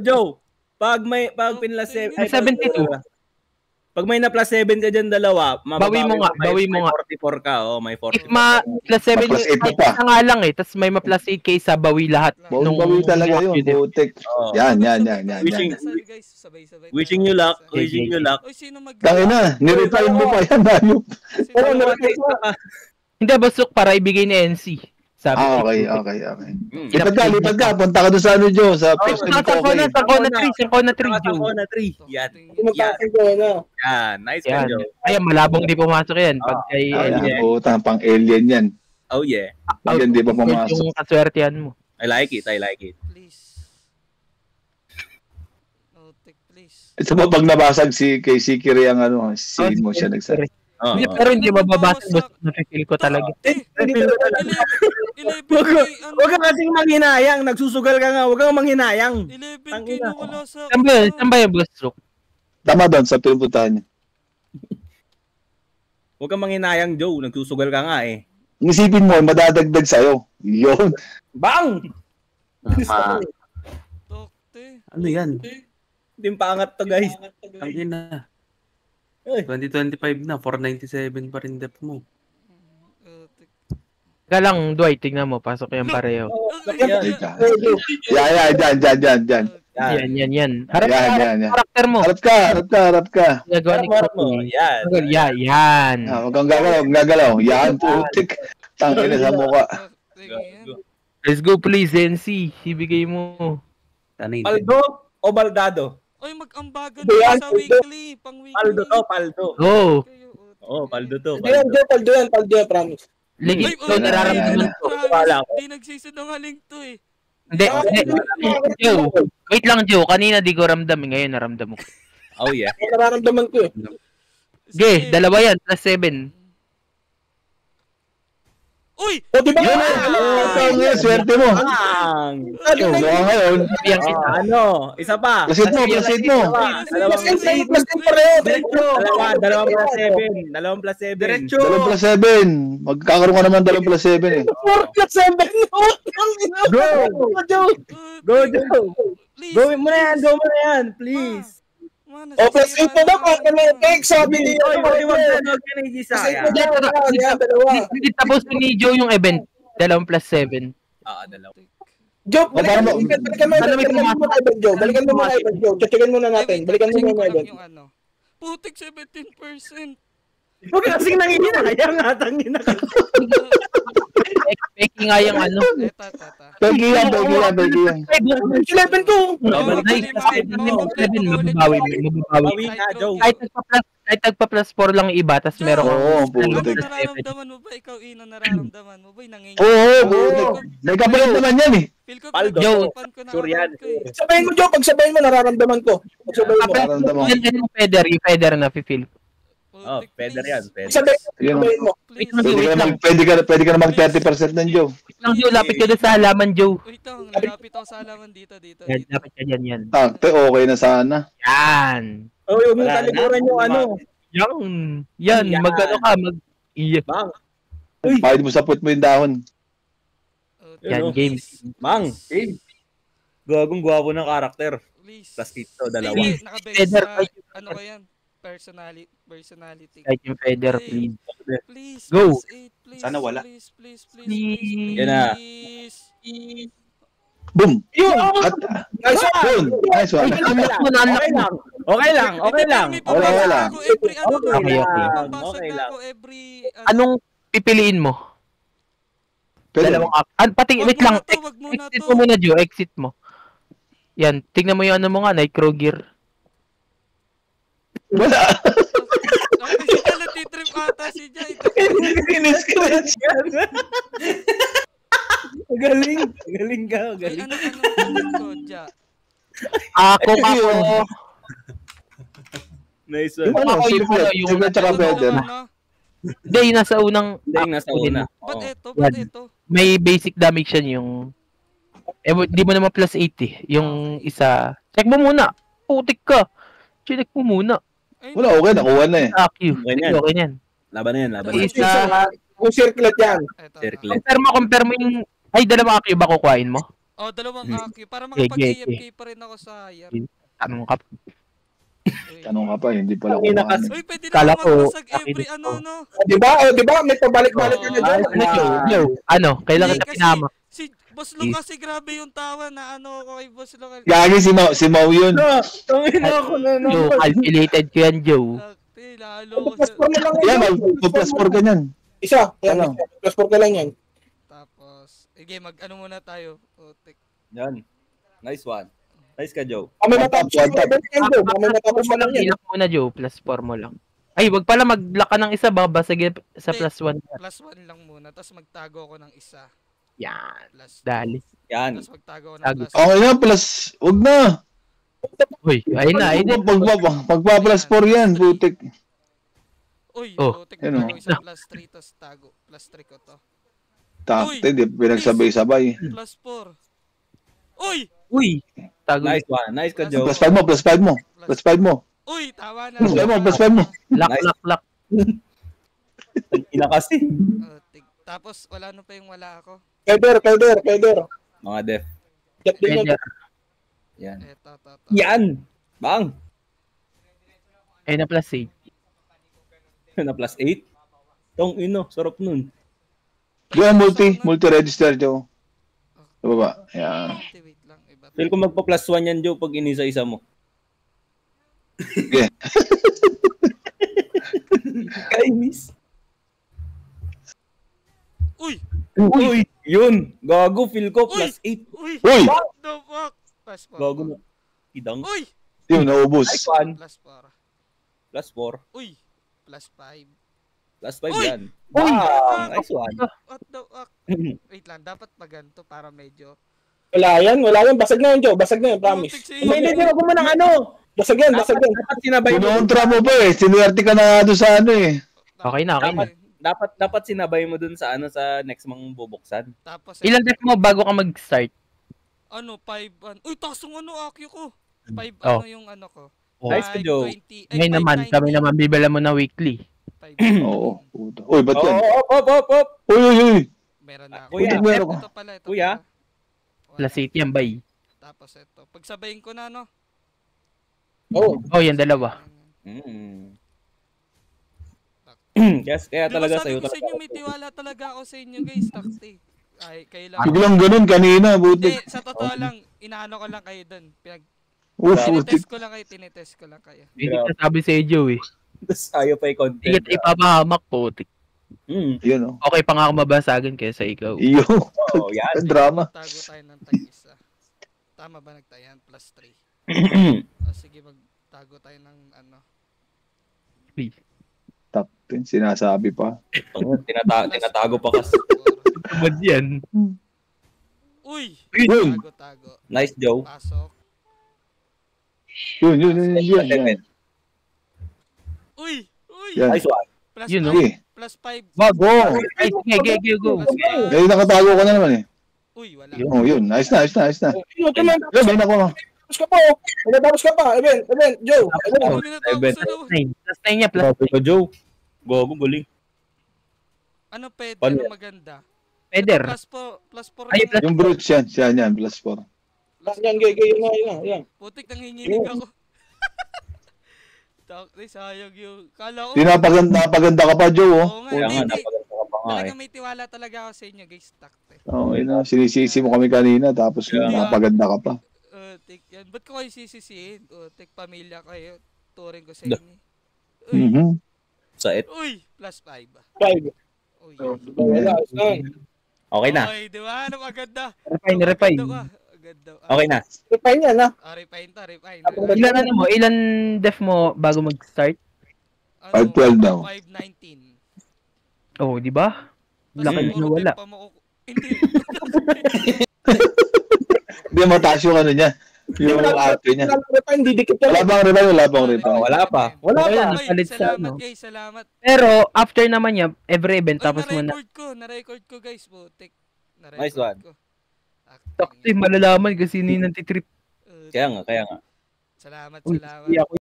Joe. Pag pinla 72. Pag may na plus 7 ka dyan dalawa, bawi mo nga. May 44 ka, may 44. Plus 7 ka nga lang eh, tapos may ma-plus 8 ka isa, bawi lahat. Bawi talaga yun, putik. Yan. Wishing you luck. Tangina, nirefine mo pa yan, hayop. Hindi, basok para ibigay ni NC. Sabi okay. Lipat ka. Punta ka doon sa ano, Joe. Sa Sa Kona 3. Yan. Nice one, Joe. Ayan, malabong di pumasok yan. Pag kay alien. Pang alien yan. Oh, yeah. Yan di pa pumasok. Yung kaswertihan mo. I like it. Please. Please. Ito ba pag nabasag kay Sikiri ang ano, mo siya nagsabi. Hindi, pero hindi mababasa. Nafe-feel ko talaga. Huwag ka kasing manghinayang. Nagsusugal ka nga. Huwag kang manghinayang. 11K na wala sa... Saan ba yung Buzzrook? Tama doon sa pinupuntahan niya. Huwag kang manghinayang, Joe. Nagsusugal ka nga eh. Isipin mo, madadagdag sa'yo. Yun. Bang! Ano yan? Hindi paangat to, guys. Ang ina. 2025 na, 497 pa rin dep mo. Teka lang, Dwight, tingnan mo. Pasok yan pareho. Yan. Harap karakter mo. Harap ka. Harap mo. Yan. Huwag kang gagalaw. Yan, putik. Tangin na sa mukha. Let's go, please, NC. Ibigay mo. Paldo o Baldado? Oy, mag-ambagan na sa weekly, pang weekly. Paldo. Paldo to. Paldo yan, promise. Legit ko, nararamdaman ko. Hindi nagsisinungaling to eh. Hindi. Joe, wait lang, Joe. Kanina di ko ramdam. Ngayon naramdam mo. Oh, yeah. Nararamdaman ko eh. Okay, dalawa yan. Plus 7. Uy! O, diba? Yun, swerte mo. Ngayon. Isa pa. Plasit mo. Dalawang plus 7. Diretso. 2 plus 7. Magkakaroon ka naman 2 plus 7 eh. 4 plus 7. Go, Joe. Gawin mo na yan, please. O, plus 8 na daw. Sabi niyo. Hindi tapos ni Joe yung event. 2 plus 7. Dalawa. Joe, balikan mo muna event, Joe. Checkin muna natin. Balikan mo muna event. Putik 17%. Huwag kasing nangihinayang atang Peki nga yung ano. Peki yan. 11 ko. Mababawi. Kahit nagpa-plus 4 lang iba, tas meron nararamdaman mo ba? Ikaw, Ino, nararamdaman mo ba? Oo. May kapalit naman yan eh. Joe, sabayin mo, Joe. Pag sabayin mo, nararamdaman ko. Yung feather na feel. Feather yan. Sabayin mo. Pwede ka na mag 30% ng Joe. Joe, lapit ka doon sa halaman, Joe. Wait lang, lapit ako sa halaman dito. Lapit ka dyan. Okay na sana. Yan. Yung talikuran yung ano. Yan. Mag-ano ka, Bang. Pakit mo sa put mo yung dahon. Yan, game. Bang. Gagong gwapo ng karakter. Plus ito, dalawa. Feather, ano ba yan? Personality. Kahit yung feather, please. Please. Go. Please, sana wala. Please. Yan na. Boom! Nice one. Okay lang. Anong pipiliin mo? Dalawang wait lang. Exit mo muna, Joe. Exit mo. Yan. Tingnan mo yung ano mo nga, Nitro Gear. Wala. Natitrip ata si Jai. Scratch yan. Galing ka. Ano, Ja? Ako. Nice one. Yung tsaka feather. Hindi, yung nasa unang. Ba't ito? May basic damage yan yung. Di mo naman plus 80. Yung isa. Check mo muna. Putik ka. Check mo muna. Wala, okay. Nakuha na eh. Okay yan. Laban na yan. Kung circlet yan. Circlet. Compare mo yung. Ay, dalawa Q ba kukuhain mo? Oh, dalawang Hmm. AQ. Para Gege. makapag-AFK pa rin ako sa higher. Tanong ka. Uy. Tanong ka pa, hindi pala Ang ina kumain. Uy, pwede na Kala ako ko, magmasag every nakinig ano, ko. no? Di ba? O, di ba? May pabalik-balik ka na dyan. Oo. Ano, Joe? Joe, ano? Kailan Hindi, kita pinama? Boss Lu kasi grabe yung tawa na ano ko kay Boss Lu. Gagi si Mau yun. Tangina ako na Joe, naman. calculated ko yan, Joe. Lalo ko Plus siya. 4 na lang Yan, yan. mag-plus 4 ka niyan. Isa. Yan, Ano? plus 4 ka lang yan. Tapos, mag-ano muna tayo. Putik. Yan. Nice one. Nice ka, Joe. May matapos One ka tap. na yan, Joe. May matapos mo ka lang yan. Ilak mo na, Joe. Plus 4 mo lang. Ay, wag pala mag-lock ka ng isa. Baka basagin sa Hindi. plus 1. Plus 1 lang muna. Tapos magtago ako ng isa. Yan. Plus Dali. Yan. Tapos magtago ako ng Tago. plus Okay na, plus, wag na. Uy, ayun na. Ayun na. Pagpa-plus 4 yan, putik. Uy, Oh, putik yun, tago oh. isa plus 3. Tapos tago. Plus 3 ko to. Takte, di pinagsabay-sabay. Plus 4. Uy! Uy. Tago. Nice one. Nice ka, Joe. Plus 5 mo, plus 5 mo. Plus 5 mo. Uy, tama na. Plus 5 mo, plus 5 mo. Lock, Nice. lock. Ina kasi. Tapos, wala pa yung wala ako. Pweder. Mga def. Get din yan. Pwede. Yan. Eto. Yan! Bang! Ayun na plus 8. Na plus 8. Tong ino, sarap nun. Yan, multi-register, Joe. Sa baba. Yan. Wait lang. Iba. Feel ko magpa plus 1 yan, Joe, pag inisa-isa mo. Okay. Kainis. Uy! Uy! Yun! Gago, feel ko plus 8. Uy! Uy! What the fuck? Plus 4. Gago na. Idang. Uy! Yun, naubos. Nice one. Plus 4. Plus 4. Uy! Plus 5. Plus 5 Uy! yan. Uy! Bang! Nice one. What the fuck? Wait lang, dapat maganto para medyo... Wala yan. Basag na yan, Joe. Basag na yan, promise. Putik sa iyo. Hindi, wag mo man ng ano. Basag yan. Dapat sinabay mo. Kinontra mo ba eh. Sinuwerte ka na doon sa ano eh. Okay na. Dapat sinabay mo dun sa ano sa next mong bubuksan. Tapos, Ilan deck mo bago ka mag-start? ano, 5, uy, taas yung ano, AQ ko. 5, Oh. ano yung ano ko. Oh. Nice ka, Joe. 520, Ngayon naman, kami naman bibila mo na weekly. 5, Oo. Puta. Uy, ba't yan? Op. Uy. meron na ako. Kuya, Ito pala. Kuya? Plus 8 yan, bay. Tapos ito. Pagsabayin ko na, no? Oo. Oh, yan dalawa. Kaya talaga sa'yo Sabi ko sa inyo, talaga. may tiwala talaga ako sa inyo, guys. Takti. Ay, kayo lang. Biglang ganun kanina, Hindi, butik. sa totoo lang, inaano ko lang kayo dun. Butik. Tinitest ko lang kayo. Hindi ka sabi sa Joe eh. Tapos ayaw pa i-content. Hindi kita ipapahamak po. Yun o. Okay pa nga ako mabasagin kaysa ikaw. Iyo. Oh, yan. Drama. Tago tayo ng tag-isa. Tama ba nagtayan? Plus 3. Sige, magtago tayo ng ano. Please. Top 10, sinasabi pa. Tinatago pa kasi. Tumad yan. Uy! Yun. Tago. Nice, Joe. Pasok. Yun. Uy! Yan. Nice one. Plus Yun, 5. Sige. Plus 5. Bago. Ay, sige, go. Plus 5. Eh, nakatago ka na naman eh. Uy, wala. Oh, yun. Nice na. Yan, may nako. Tapos ka po. Tapos ka pa. Event, Joe. Ano na to? Seven. Gusto daw. 9. Plus 9 niya, plus Grabe ka, Joe. Gago, galing. Ano pwede? Ano? Ano maganda? Peder. Plus 4 Ay, lang. plus- Yung brutes yan. Yan. Plus 4. Yan, yan. Putik, nanginginig ako. Takti, sayang yung... Kala ko... Napaganda ka pa, Joe. Oo nga, Kaya nga, hindi. napaganda ka pa nga eh. Talaga may tiwala talaga ako sa inyo, guys. Takti. Okay na. Sinisisi mo kami kanina. Tapos Yeah. napaganda ka pa. Tik yan. Ba't ko kayo sisisihin? Tik, pamilya kayo. Turing ko sa inyo. Uy! Mhm. Sa it. Uy! Plus 5. 5. Uy. Wala. Okay na. Okay, di ba? Ano maganda? Refine. Maganda. Okay na. Refine yan, ha? Refine to, refine. Ilan def mo bago mag-start? 512 daw. 519. Oh, di ba? Laki na wala. Hindi. Hindi mataas yung ano niya. Yung ate niya. Refine, didikit ka Wala lang. bang refine? Wala bang refine? Wala pa. Wala pa. Uy, Napalit sa salamat ano. guys, salamat. Pero after naman niya, every event tapos mo na. Na-record ko guys, butik. Nice one. Takti, malalaman kasi sino yung nantitrip. Kaya nga. Salamat. Uy, ako